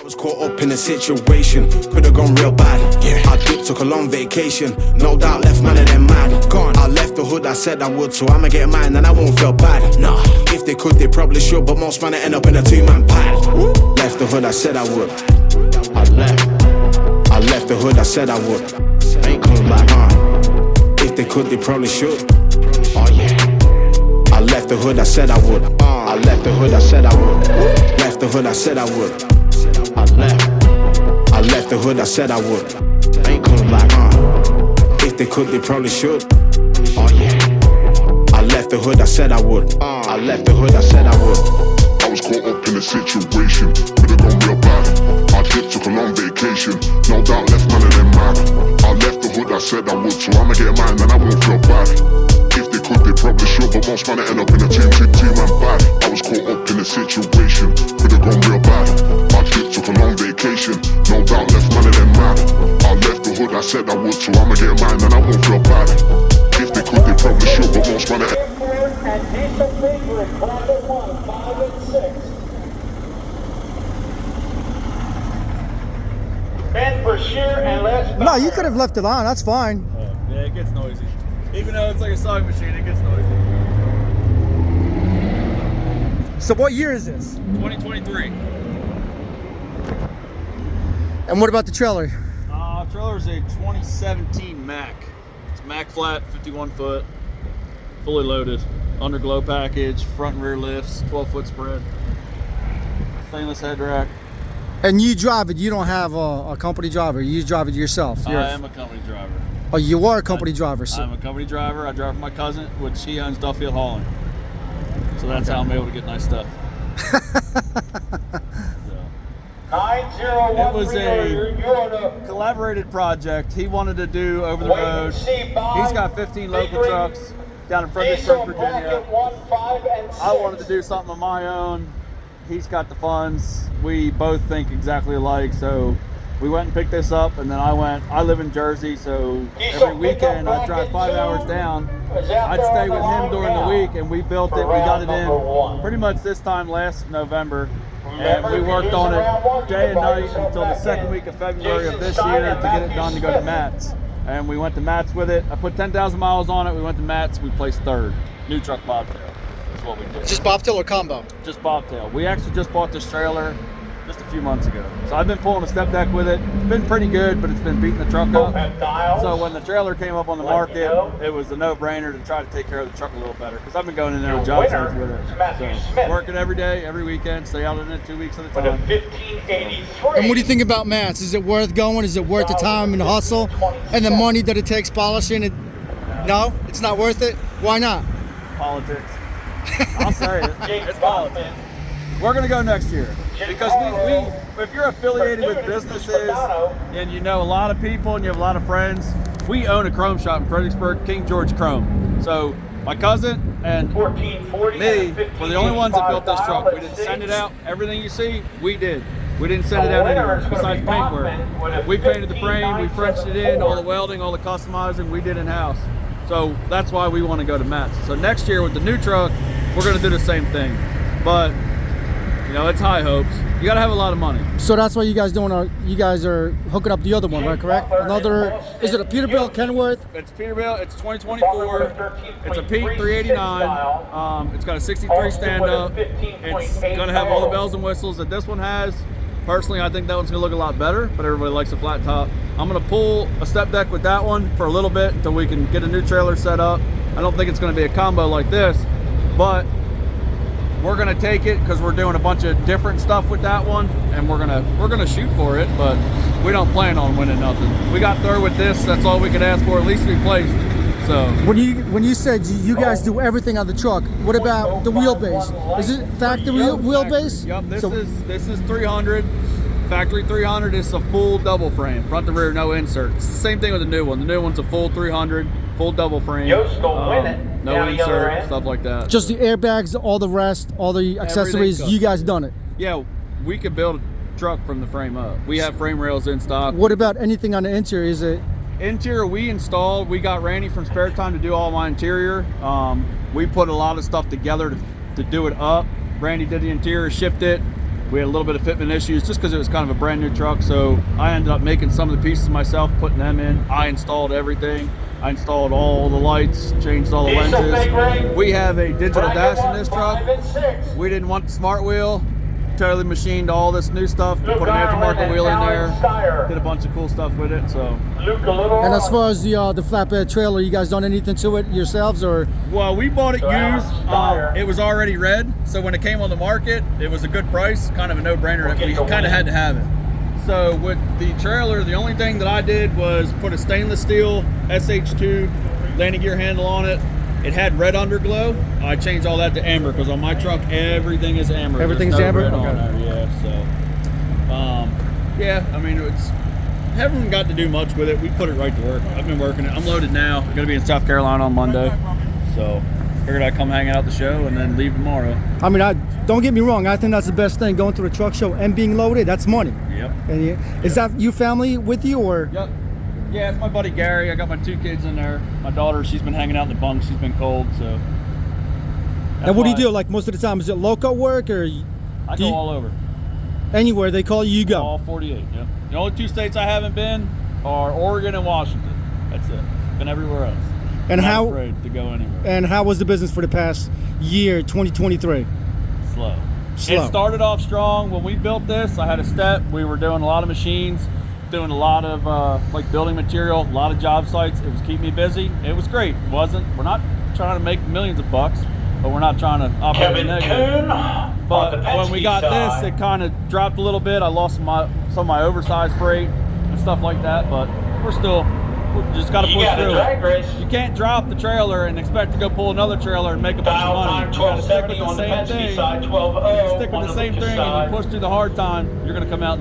I was caught up in a situation, could have gone real bad. Yeah. I dipped, took a long vacation, no doubt left man of them mad. Gone. I left the hood, I said I would, so I'ma get mine and I won't feel bad. Nah, if they could, they probably should, but most man end up in a two-man pad. Left the hood, I said I would. I left the hood, I said I would. Ain't coming back. If they could, they probably should. Oh yeah. I left the hood, I said I would. I left the hood, I said I would. Left the hood, I said I would. I left the hood, I said I would. Ain't coming back. If they could, they probably should. Oh yeah. I left the hood, I said I would. I left the hood, I said I would. I was caught up in a situation, could have gone real bad. I dipped, took a long vacation, no doubt left none of them mad. I left the hood, I said I would, so I'ma get mine and I won't feel bad. If they could, they probably should, but most man end up in a two-man bad. I was caught up in a situation, could have gone real bad. I dipped, took a long vacation, no doubt left none of them mad. I left the hood, I said I would, so I'ma get mine and I won't feel bad. If they could, they probably should, but most man and diesel figure in private 1, 5 and 6. Ben for shear and less. No, you could have left it on. That's fine. Yeah, it gets noisy. Even though it's like a sewing machine, it gets noisy. So what year is this? 2023. And what about the trailer? Trailer's a 2017 Mack. It's Mack flat, 51 foot, fully loaded. Underglow package, front and rear lifts, 12-foot spread. Stainless head rack. And you drive it, you don't have a company driver, you drive it yourself? I am a company driver. Oh, you are a company driver? So. I'm a company driver. I drive for my cousin, which he owns Duffield Hauling. So that's how I'm able to get nice stuff. It was a collaborated project he wanted to do over the road. He's got 15 local trucks down in Fredericksburg, Virginia. I wanted to do something of my own. He's got the funds. We both think exactly alike, so we went and picked this up, and then I live in Jersey, so every weekend I'd drive 5 hours down. I'd stay with him during the week, and we built it. We got it in pretty much this time last November, and we worked on it day and night until the second week of February of this year to get it done to go to Matt's. And we went to Matt's with it. I put 10,000 miles on it. We went to Matt's. We placed third. New truck bobtail. That's what we did. Just bobtail or combo? Just bobtail. We actually just bought this trailer just a few months ago. So I've been pulling a step deck with it. It's been pretty good, but it's been beating the truck up. So when the trailer came up on the market, it was a no-brainer to try to take care of the truck a little better, because I've been going in there with job sites with it. So working every day, every weekend, stay out in it 2 weeks at a time. And what do you think about Matt's? Is it worth going? Is it worth the time and the hustle and the money that it takes polishing it? No, it's not worth it. Why not? Politics. I'll say it. It's politics. We're going to go next year, because we if you're affiliated with businesses and you know a lot of people and you have a lot of friends, we own a chrome shop in Fredericksburg, King George Chrome. So my cousin and me were the only ones that built this truck. We didn't send it out. Everything you see, we did. We didn't send it out anywhere besides paintwork. We painted the frame, we Frenched it in, all the welding, all the customizing, we did in-house. So that's why we want to go to Matt's. So next year with the new truck, we're going to do the same thing. But you know, it's high hopes. You got to have a lot of money. So that's why you guys you guys are hooking up the other one, right? Correct? Another, is it a Peterbilt Kenworth? It's Peterbilt. It's 2024. It's a Pete 389. It's got a 63 stand-up. It's going to have all the bells and whistles that this one has. Personally, I think that one's going to look a lot better, but everybody likes a flat top. I'm going to pull a step deck with that one for a little bit until we can get a new trailer set up. I don't think it's going to be a combo like this, but we're gonna take it because we're doing a bunch of different stuff with that one, and we're gonna shoot for it, but we don't plan on winning nothing. We got third with this. That's all we could ask for. At least we placed. So when you said you guys do everything on the truck, what about the wheelbase? Is it factory wheelbase? Yep. This is 300. Factory 300 is a full double frame, front to rear, no inserts. Same thing with the new one. The new one's a full 300, full double frame. No insert, stuff like that. Just the airbags, all the rest, all the accessories, you guys done it? Yeah, we could build a truck from the frame up. We have frame rails in stock. What about anything on the interior? Is it? Interior we installed. We got Randy from Spare Time to do all my interior. We put a lot of stuff together to do it up. Randy did the interior, shipped it. We had a little bit of fitment issues just because it was kind of a brand new truck. So I ended up making some of the pieces myself, putting them in. I installed everything. I installed all the lights, changed all the lenses. We have a digital dash in this truck. We didn't want the smart wheel. Totally machined all this new stuff, put an aftermarket wheel in there, did a bunch of cool stuff with it. So, and as far as the flatbed trailer, you guys done anything to it yourselves, or? Well, we bought it used. It was already red, so when it came on the market, it was a good price, kind of a no-brainer. We kind of had to have it. So with the trailer, the only thing that I did was put a stainless steel SH2 landing gear handle on it. It had red underglow. I changed all that to amber because on my truck everything is amber. Everything's amber. Red on there, yeah. So, yeah. I mean, haven't got to do much with it. We put it right to work. I've been working it. I'm loaded now. I'm gonna be in South Carolina on Monday, so figured I'd come hang out the show and then leave tomorrow. I mean, don't get me wrong. I think that's the best thing, going to the truck show and being loaded. That's money. Yep. And is that you family with you, or? Yep. Yeah, it's my buddy Gary. I got my 2 kids in there. My daughter, she's been hanging out in the bunk. She's been cold, so. And what do you do? Like most of the time, is it local work, or? I go all over. Anywhere they call you, you go. All 48. Yep. The only 2 states I haven't been are Oregon and Washington. That's it. Been everywhere else. And I'm how? not afraid to go anywhere. And how was the business for the past year, 2023? Slow. Slow. It started off strong. When we built this, I had a step. We were doing a lot of machines, doing a lot of like building material, a lot of job sites. It was keeping me busy. It was great. We're not trying to make millions of bucks, but we're not trying to operate in negative. But when we got this, it kind of dropped a little bit. I lost some of my oversized freight and stuff like that, but we just got to push through it. You can't drop the trailer and expect to go pull another trailer and make a bunch of money. You got to stick with the same thing. If you stick with the same thing and you push through the hard time, you're going to come out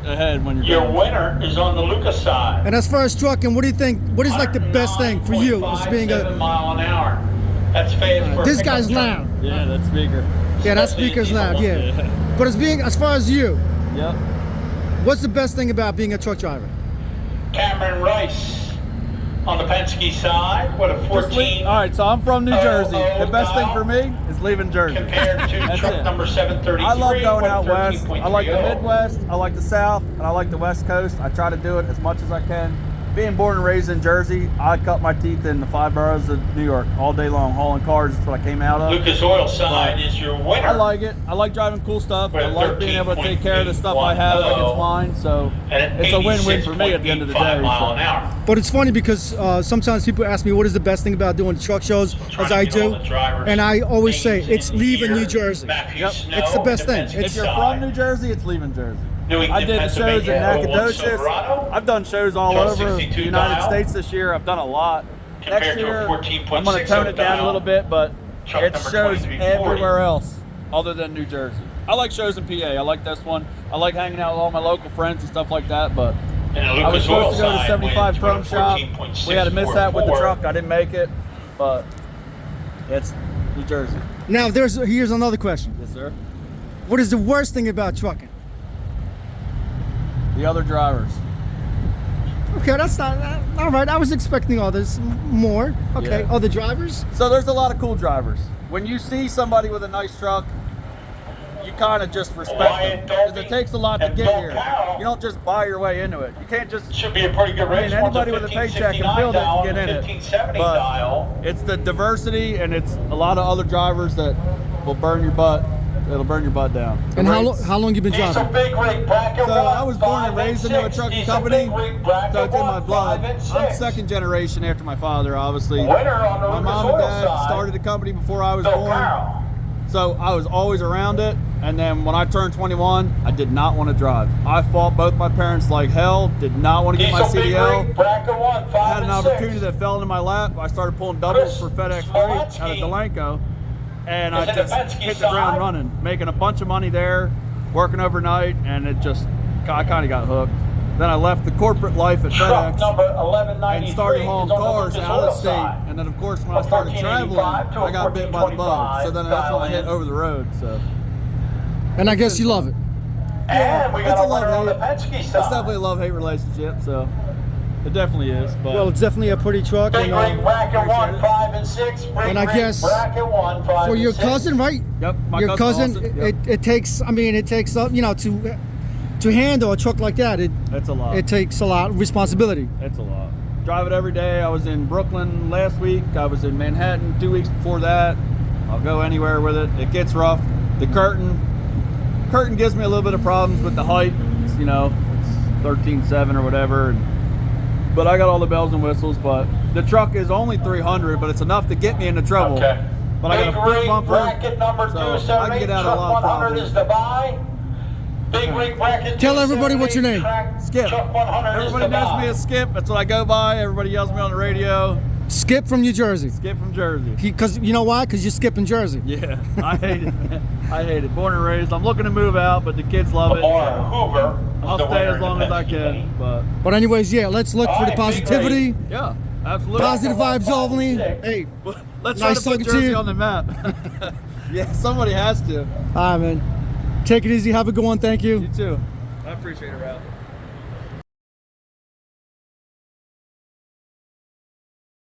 ahead when you're Your winner is on the Lucas side. And as far as trucking, what do you think? What is like the best thing for you as being a? mile an hour. That's fast for This guy's loud. Yeah, that speaker. Yeah, that speaker's loud. Yeah. But as far as you, Yep. what's the best thing about being a truck driver? Cameron Rice on the Penske side with a 14. All right, so I'm from New Jersey. The best thing for me is leaving Jersey. Compared to That's truck it. number 733. I love going out west. 13.30. I like the Midwest, I like the South, and I like the West Coast. I try to do it as much as I can. Being born and raised in Jersey, I cut my teeth in the 5 boroughs of New York all day long, hauling cars. That's what I came out of. Lucas Oil side is your winner. I like it. I like driving cool stuff. I like being able to take care of the stuff I have like it's mine. So it's a win-win for me at the end of the day. So. But it's funny because sometimes people ask me what is the best thing about doing truck shows, as I do, and I always say it's leaving New Jersey. Yep. It's the best thing. If you're from New Jersey, it's leaving Jersey. England, I did the shows in Nacogdoches. Silverado. I've done shows all over the United dial. States this year. I've done a lot. Compared Next to a year, 14.60 I'm going to tone it down a little bit, but Truck it number shows 2340. everywhere else other than New Jersey. I like shows in PA. I like this one. I like hanging out with all my local friends and stuff like that, but I was supposed to go to 75 Chrome Shop. We had a mishap with the truck. I didn't make it, but it's New Jersey. Now here's another question. Yes, sir. What is the worst thing about trucking? The other drivers. Okay, that's not all right. I was expecting others more. Okay, Yeah. other drivers. So there's a lot of cool drivers. When you see somebody with a nice truck, you kind of just respect them because it takes a lot to get here. You don't just buy your way into it. You can't just. Should be a pretty good race. Anybody with a paycheck can build it and get in it. 1570 But dial. it's the diversity and it's a lot of other drivers that will burn your butt. It'll burn your butt down. And how long you been He's a driving? big rig bracket. So I was born and raised into a trucking company, so it's in my blood. I'm second generation after my father, obviously. Winner on the My Lucas mom and Oil dad side. started the company before I was Bill born, Carroll. so I was always around it. And then when I turned 21, I did not want to drive. I fought both my parents like hell, did not want to get my He's a big CDL. rig bracket 1, 5 I had an and 6. opportunity that fell into my lap. I started pulling doubles for FedEx Freight out of Swansky Delanco. And I is in just the Penske hit the ground side. running, making a bunch of money there, working overnight, and I kind of got hooked. Then I left the corporate life at Truck FedEx number 1193 and started hauling is on the cars Lucas out Oil of state. side. And then, of course, when I started traveling, 1485 to a I got bit by the bug. So then that's when I hit 1425 over the road. So And I guess you love it. And we it's got a a winner on the love-hate. Penske It's side. definitely a love-hate relationship. So It definitely is. But Well, it's definitely a pretty truck. Big rig bracket appreciate 1, it. 5, and 6. Big And I rig guess bracket 1, 5, for your and 6. cousin, right? Yep, my Your cousin, Austin, yep. it takes. I mean, it takes you know, to handle a truck like that. It's a lot. It takes a lot of responsibility. It's a lot. Drive it every day. I was in Brooklyn last week. I was in Manhattan 2 weeks before that. I'll go anywhere with it. It gets rough. The curtain gives me a little bit of problems with the height. It's, you know, it's 13.7 or whatever. But I got all the bells and whistles. But the truck is only 300, but it's enough to get me into trouble. Okay. But I got a Big front rig bumper, bracket number so I can 278. get out of a Truck lot of 100 problems. is the buy. Big rig bracket. Tell everybody what's your name. Skip. Truck 100 Everybody is the knows buy. me as Skip. That's what I go by. Everybody yells me on the radio. Skip from New Jersey. Skip from Jersey. Because you know why? Because you're skipping Jersey. Yeah, I hate it, man. I hate it. Born and raised. I'm looking to move out, but the kids love it. Or So Hoover. I'll stay as long as I can. But But anyways, yeah, let's look for the positivity. yeah, absolutely. Positive vibes only. Hey, Let's Nice try to talking put to Jersey you. on the map. Yeah, somebody has to. all right, man. Take it easy. Have a good one. Thank you. You too. I appreciate it, Ralph.